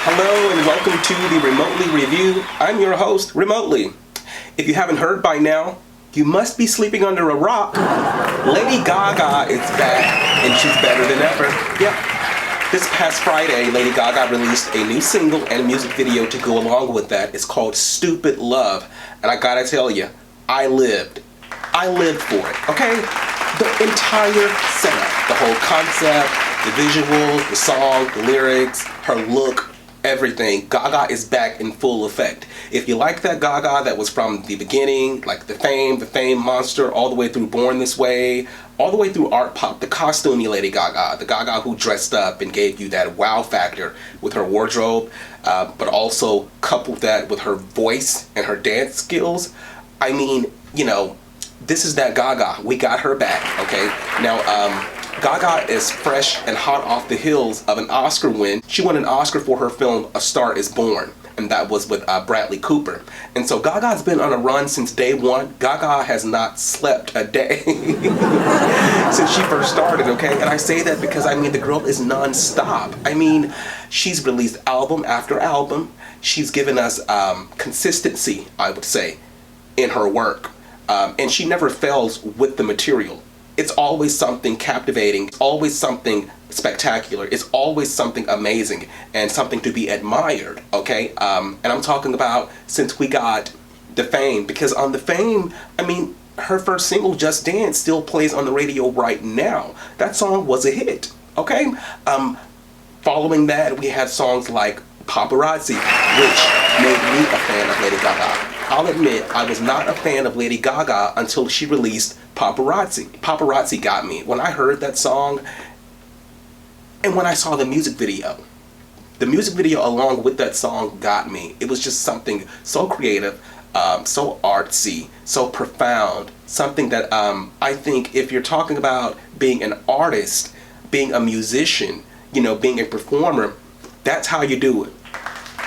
Hello and welcome to the Remotely Review. I'm your host, Remotely. If you haven't heard by now, you must be sleeping under a rock. Lady Gaga is back and she's better than ever. Yep. This past Friday, Lady Gaga released a new single and a music video to go along with that. It's called Stupid Love. And I gotta tell you, I lived for it, okay? The entire setup, the whole concept, the visuals, the song, the lyrics, her look, everything. Gaga is back in full effect. If you like that Gaga that was from the beginning, like the Fame Monster, all the way through Born This Way, all the way through Art Pop, the costumey Lady Gaga, the Gaga who dressed up and gave you that wow factor with her wardrobe, but also coupled that with her voice and her dance skills. I mean, you know, this is that Gaga. We got her back, okay? Now, Gaga is fresh and hot off the heels of an Oscar win. She won an Oscar for her film A Star Is Born, and that was with Bradley Cooper. And so Gaga's been on a run since day one. Gaga has not slept a day since she first started, okay? And I say that because, I mean, the girl is non-stop. I mean, she's released album after album. She's given us consistency, I would say, in her work. And she never fails with the material. It's always something captivating, always something spectacular. It's always something amazing and something to be admired, okay? And I'm talking about since we got the Fame, because on the Fame, I mean, her first single, Just Dance, still plays on the radio right now. That song was a hit, okay? Following that, we had songs like Paparazzi, which made me a fan of Lady Gaga. I'll admit, I was not a fan of Lady Gaga until she released Paparazzi. Paparazzi got me. When I heard that song, and when I saw the music video along with that song got me. It was just something so creative, so artsy, so profound, something that I think if you're talking about being an artist, being a musician, you know, being a performer, that's how you do it.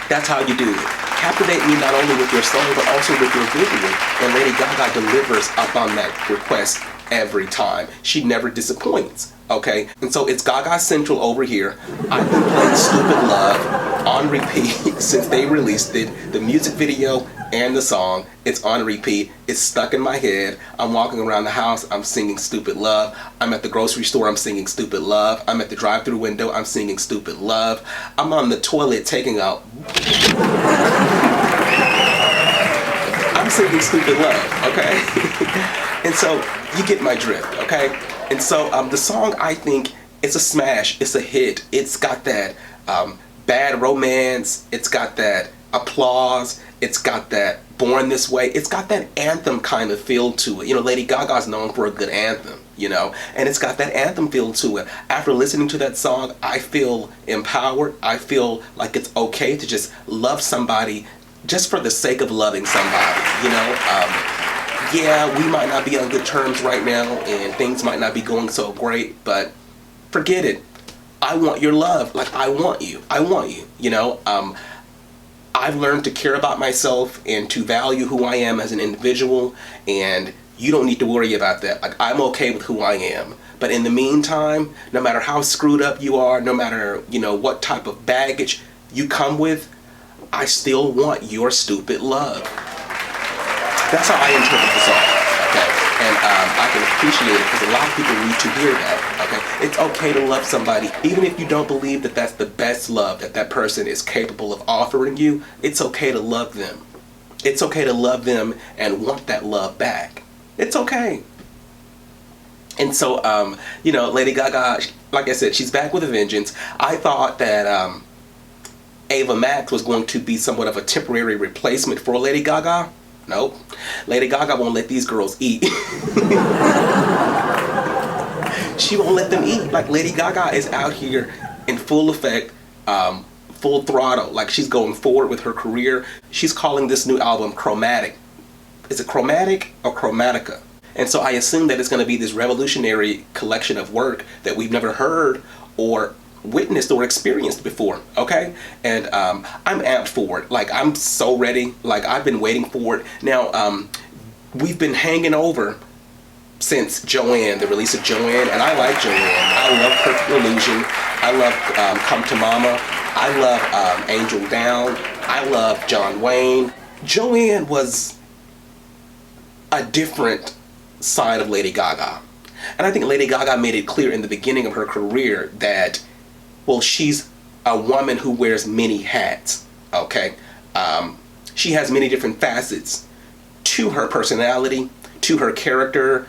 That's how you do it. Captivate me not only with your song, but also with your video. And Lady Gaga delivers up on that request every time. She never disappoints, okay? And so it's Gaga Central over here. I've been playing Stupid Love on repeat since they released it. The music video and the song, it's on repeat. It's stuck in my head. I'm walking around the house, I'm singing Stupid Love. I'm at the grocery store, I'm singing Stupid Love. I'm at the drive-thru window, I'm singing Stupid Love. I'm on the toilet taking out I'm singing Stupid Love, okay? And so you get my drift, okay? And so the song, I think, it's a smash, it's a hit. It's got that bad romance, it's got that applause, it's got that Born This Way, it's got that anthem kind of feel to it. You know, Lady Gaga's known for a good anthem, you know, and it's got that anthem feel to it. After listening to that song, I feel empowered. I feel like it's okay to just love somebody just for the sake of loving somebody, you know. Yeah, we might not be on good terms right now and things might not be going so great, but forget it. I want your love. Like, I want you, you know. I've learned to care about myself and to value who I am as an individual, and you don't need to worry about that. Like, I'm okay with who I am. But in the meantime, no matter how screwed up you are, no matter, you know, what type of baggage you come with, I still want your stupid love. That's how I interpret the song, okay? And I can appreciate it because a lot of people need to hear that, okay? It's okay to love somebody, even if you don't believe that that's the best love that that person is capable of offering you. It's okay to love them. It's okay to love them and want that love back. It's okay. And so, you know, Lady Gaga, like I said, she's back with a vengeance. I thought that Ava Max was going to be somewhat of a temporary replacement for Lady Gaga. Nope. Lady Gaga won't let these girls eat. She won't let them eat. Like, Lady Gaga is out here in full effect, full throttle. Like, she's going forward with her career. She's calling this new album Chromatic. Is it Chromatic or Chromatica? And so I assume that it's going to be this revolutionary collection of work that we've never heard or witnessed or experienced before, okay? And I'm amped for it. Like, I'm so ready. Like, I've been waiting for it. Now, we've been hanging over since Joanne, the release of Joanne, and I like Joanne. I love Perfect Illusion. I love Come to Mama. I love Angel Down. I love John Wayne. Joanne was a different side of Lady Gaga. And I think Lady Gaga made it clear in the beginning of her career that, well, she's a woman who wears many hats, okay? She has many different facets to her personality, to her character,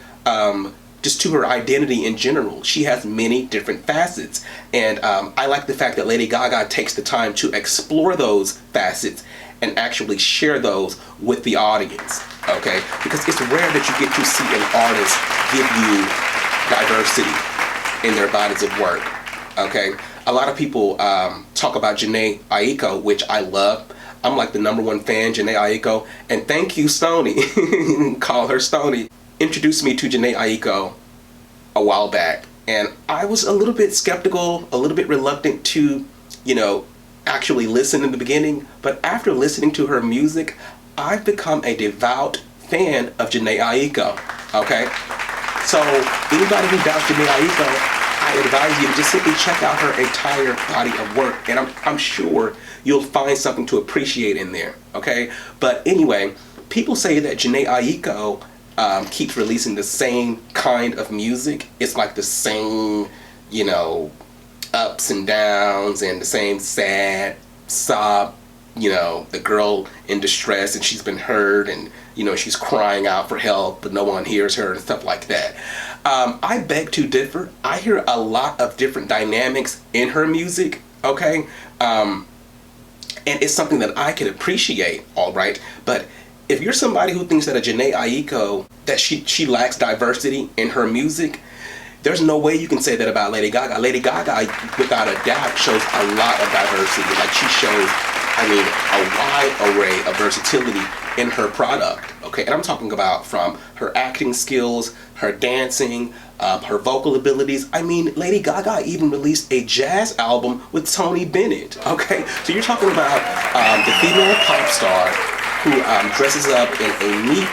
just to her identity in general. She has many different facets. And I like the fact that Lady Gaga takes the time to explore those facets and actually share those with the audience, okay? Because it's rare that you get to see an artist give you diversity in their bodies of work, okay? A lot of people talk about Jhené Aiko, which I love. I'm like the #1 fan, Jhené Aiko. And thank you, Stoney, call her Stoney, introduced me to Jhené Aiko a while back. And I was a little bit skeptical, a little bit reluctant to, actually listen in the beginning. But after listening to her music, I've become a devout fan of Jhené Aiko, okay? So anybody who doubts Jhené Aiko, I advise you to just simply check out her entire body of work, and I'm sure you'll find something to appreciate in there, okay? But anyway, people say that Jhené Aiko keeps releasing the same kind of music. It's like the same, ups and downs and the same sad sob, the girl in distress and she's been hurt and, she's crying out for help, but no one hears her and stuff like that. I beg to differ. I hear a lot of different dynamics in her music, okay? And it's something that I can appreciate, all right? But if you're somebody who thinks that a Jhené Aiko, that she lacks diversity in her music, there's no way you can say that about Lady Gaga. Lady Gaga, without a doubt, shows a lot of diversity. Like, she shows, a wide array of versatility in her product, okay? And I'm talking about from her acting skills, her dancing, her vocal abilities. Lady Gaga even released a jazz album with Tony Bennett, okay? So you're talking about the female pop star who dresses up in a neat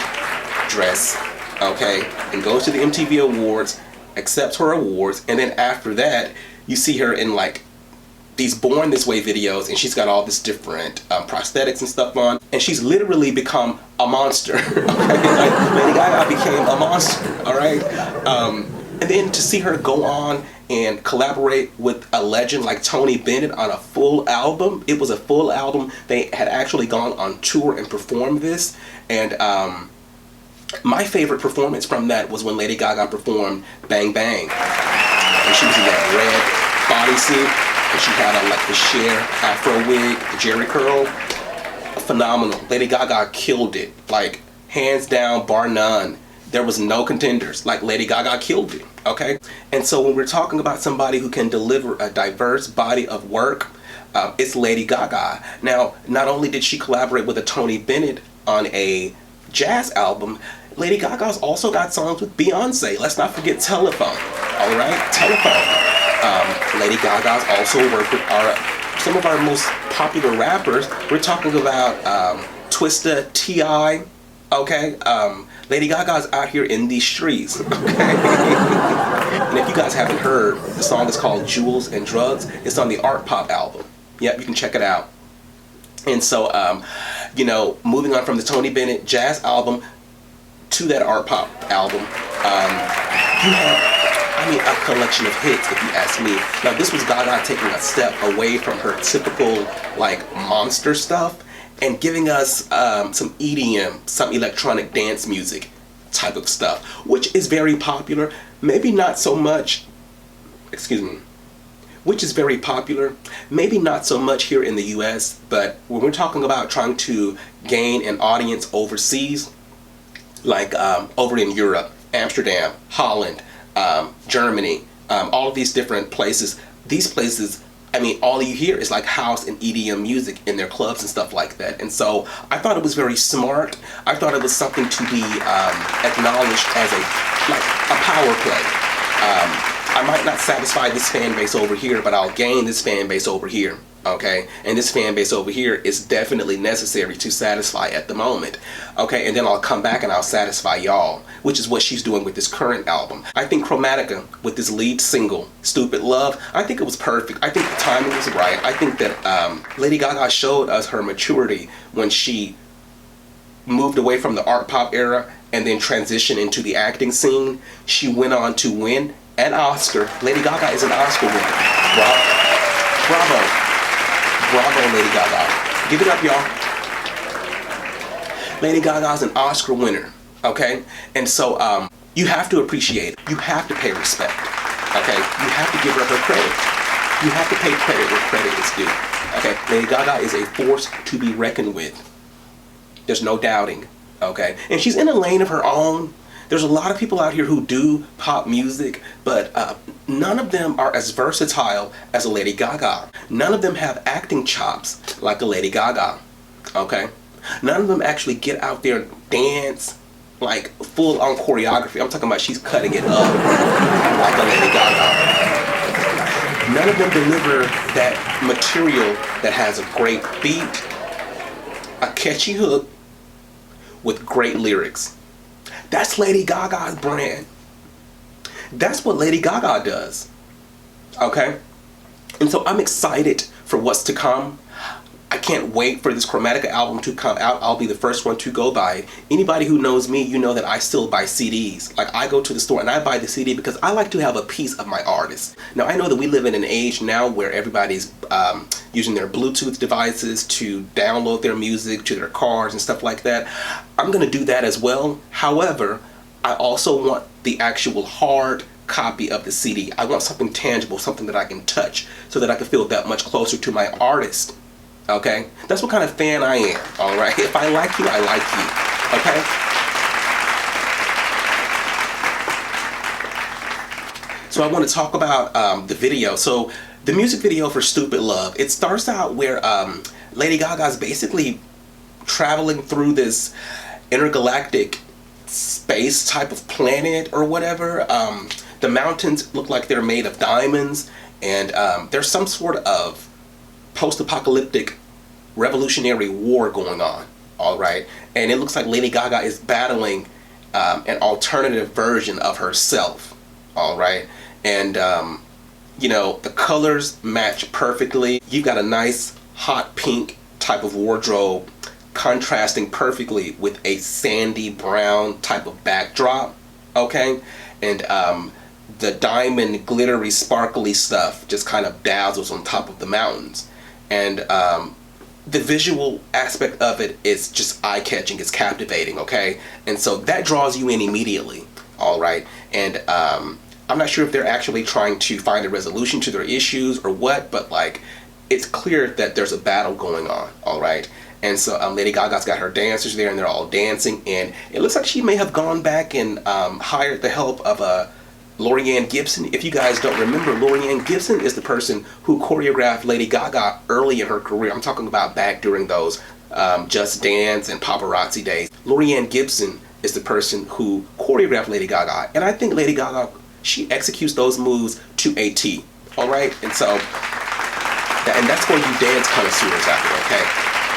dress, okay, and goes to the MTV Awards, accepts her awards, and then after that, you see her in like these Born This Way videos, and she's got all this different prosthetics and stuff on, and she's literally become a monster. Okay? Lady Gaga became a monster, all right? And then to see her go on and collaborate with a legend like Tony Bennett on a full album, it was a full album. They had actually gone on tour and performed this, and my favorite performance from that was when Lady Gaga performed Bang Bang. And she was in that red bodysuit, and she had on like the Cher afro wig, the Jerry curl. Phenomenal. Lady Gaga killed it. Like, hands down, bar none. There was no contenders. Like, Lady Gaga killed it, okay? And so when we're talking about somebody who can deliver a diverse body of work, it's Lady Gaga. Now, not only did she collaborate with a Tony Bennett on a jazz album, Lady Gaga's also got songs with Beyonce. Let's not forget Telephone, all right? Telephone. Lady Gaga's also worked with some of our most popular rappers. We're talking about Twista, T.I., okay? Lady Gaga's out here in these streets, okay? And if you guys haven't heard, the song is called Jewels and Drugs. It's on the Art Pop album. Yep, you can check it out. And so, moving on from the Tony Bennett jazz album to that Art Pop album, you have, a collection of hits, if you ask me. Now, this was Gaga taking a step away from her typical, monster stuff and giving us some EDM, some electronic dance music type of stuff, which is very popular. Maybe not so much, which is very popular, maybe not so much here in the US, but when we're talking about trying to gain an audience overseas, like over in Europe, Amsterdam, Holland, Germany, all of these different places, all you hear is like house and EDM music in their clubs and stuff like that. And so I thought it was very smart. I thought it was something to be acknowledged as a power play. I might not satisfy this fan base over here, but I'll gain this fan base over here. Okay, and this fan base over here is definitely necessary to satisfy at the moment. Okay, and then I'll come back and I'll satisfy y'all, which is what she's doing with this current album. I think Chromatica, with this lead single, Stupid Love, I think it was perfect. I think the timing was right. I think that Lady Gaga showed us her maturity when she moved away from the art pop era and then transitioned into the acting scene. She went on to win an Oscar. Lady Gaga is an Oscar winner. Bravo. Bravo, Lady Gaga. Give it up, y'all. Lady Gaga's an Oscar winner, okay? And so you have to appreciate it. You have to pay respect, okay? You have to give her her credit. You have to pay credit where credit is due, okay? Lady Gaga is a force to be reckoned with. There's no doubting, okay? And she's in a lane of her own. There's a lot of people out here who do pop music, but none of them are as versatile as a Lady Gaga. None of them have acting chops like a Lady Gaga, okay? None of them actually get out there and dance like full-on choreography. I'm talking about she's cutting it up like a Lady Gaga. None of them deliver that material that has a great beat, a catchy hook, with great lyrics. That's Lady Gaga's brand. That's what Lady Gaga does. Okay? And so I'm excited for what's to come. I can't wait for this Chromatica album to come out. I'll be the first one to go buy it. Anybody who knows me, you know that I still buy CDs. Like, I go to the store and I buy the CD because I like to have a piece of my artist. Now, I know that we live in an age now where everybody's using their Bluetooth devices to download their music to their cars and stuff like that. I'm going to do that as well. However, I also want the actual hard copy of the CD. I want something tangible, something that I can touch, so that I can feel that much closer to my artist. Okay? That's what kind of fan I am, alright? If I like you, I like you, okay? So I want to talk about the video. So the music video for Stupid Love, it starts out where Lady Gaga is basically traveling through this intergalactic space type of planet or whatever. The mountains look like they're made of diamonds, and there's some sort of post-apocalyptic revolutionary war going on, all right? And it looks like Lady Gaga is battling an alternative version of herself, all right? And you know, the colors match perfectly. You've got a nice hot pink type of wardrobe contrasting perfectly with a sandy brown type of backdrop, okay? And the diamond glittery sparkly stuff just kind of dazzles on top of the mountains. And the visual aspect of it is just eye-catching, it's captivating, okay? And so that draws you in immediately, all right? And I'm not sure if they're actually trying to find a resolution to their issues or what, but like, it's clear that there's a battle going on, all right? And so Lady Gaga's got her dancers there and they're all dancing, and it looks like she may have gone back and hired the help of Lorianne Gibson. If you guys don't remember, Lorianne Gibson is the person who choreographed Lady Gaga early in her career. I'm talking about back during those Just Dance and Paparazzi days. Lorianne Gibson is the person who choreographed Lady Gaga, and I think Lady Gaga, she executes those moves to a T, all right? And so, and that's for you dance connoisseurs out there, okay?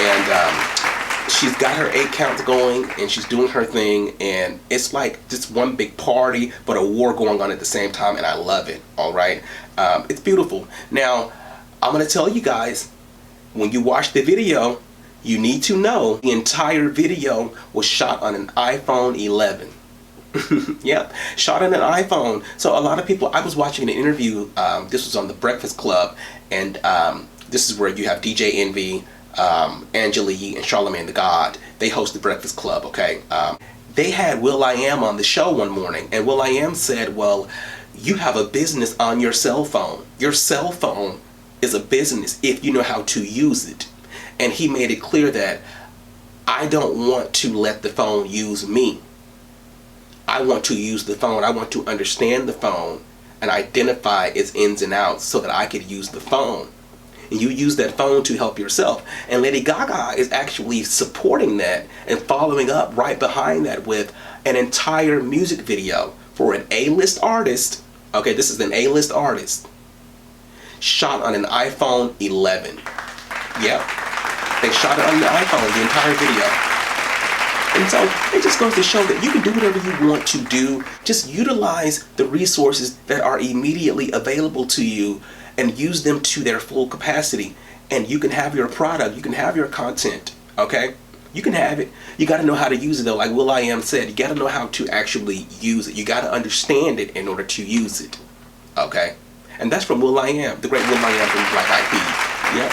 And she's got her 8 counts going, and she's doing her thing, and it's like just one big party, but a war going on at the same time, and I love it, all right? It's beautiful. Now, I'm going to tell you guys, when you watch the video, you need to know the entire video was shot on an iPhone 11. Yep, shot on an iPhone. So a lot of people, I was watching an interview, this was on The Breakfast Club, and this is where you have DJ Envy, Angela Yee, and Charlamagne the God. They host The Breakfast Club, okay? They had will.i.am on the show one morning, and will.i.am said, well, you have a business on your cell phone. Your cell phone is a business if you know how to use it. And he made it clear that I don't want to let the phone use me. I want to use the phone. I want to understand the phone and identify its ins and outs so that I could use the phone. And you use that phone to help yourself. And Lady Gaga is actually supporting that and following up right behind that with an entire music video for an A-list artist Okay, this is an A-list artist. Shot on an iPhone 11. Yep. They shot it on the iPhone, the entire video. And so it just goes to show that you can do whatever you want to do. Just utilize the resources that are immediately available to you and use them to their full capacity. And you can have your product, you can have your content, okay? You can have it. You got to know how to use it though. Like will.i.am said, you got to know how to actually use it. You got to understand it in order to use it, okay? And that's from will.i.am, the great will.i.am from Black Eyed Peas. Yep.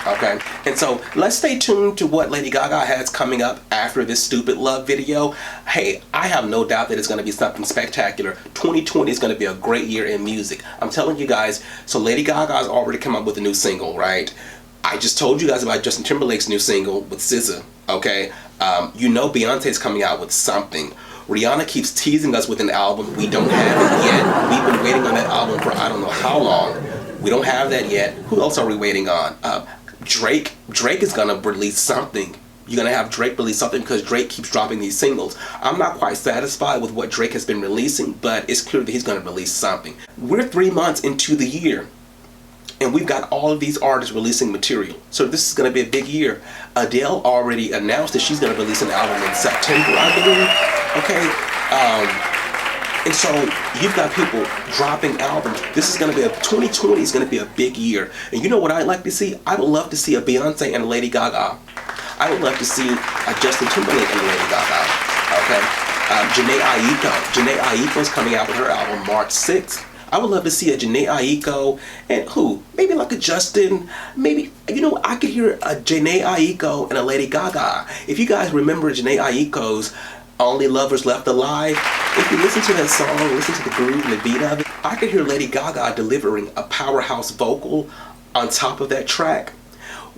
Okay, and so let's stay tuned to what Lady Gaga has coming up after this Stupid Love video. Hey, I have no doubt that it's going to be something spectacular. 2020 is going to be a great year in music. I'm telling you guys, so Lady Gaga has already come up with a new single, right? I just told you guys about Justin Timberlake's new single with SZA, okay? You know Beyonce's coming out with something. Rihanna keeps teasing us with an album. We don't have it yet. We've been waiting on that album for I don't know how long. We don't have that yet. Who else are we waiting on? Drake is gonna release something. You're gonna have Drake release something because Drake keeps dropping these singles. I'm not quite satisfied with what Drake has been releasing, but it's clear that he's gonna release something. We're 3 months into the year, and we've got all of these artists releasing material. So this is gonna be a big year. Adele already announced that she's gonna release an album in September, I believe. Okay. And so you've got people dropping albums. This is going to be 2020 is going to be a big year. And you know what I'd like to see? I would love to see a Beyonce and a Lady Gaga. I would love to see a Justin Timberlake and a Lady Gaga. Okay. Jhené Aiko. Jhené Aiko's coming out with her album March 6th. I would love to see a Jhené Aiko and who? Maybe like a Justin, maybe, you know, I could hear a Jhené Aiko and a Lady Gaga. If you guys remember Jhené Aiko's Only Lovers Left Alive, if you listen to that song, listen to the groove and the beat of it, I could hear Lady Gaga delivering a powerhouse vocal on top of that track,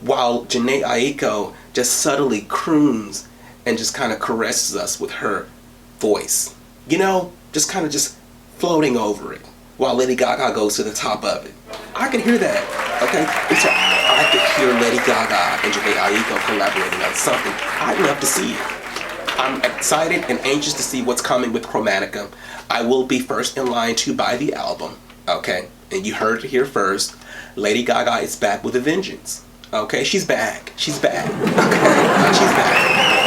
while Jhené Aiko just subtly croons and just kind of caresses us with her voice. You know, just kind of just floating over it, while Lady Gaga goes to the top of it. I could hear that, okay? And so I could hear Lady Gaga and Jhené Aiko collaborating on something. I'd love to see it. I'm excited and anxious to see what's coming with Chromatica. I will be first in line to buy the album, okay? And you heard it here first. Lady Gaga is back with a vengeance, okay? She's back. She's back, okay? She's back.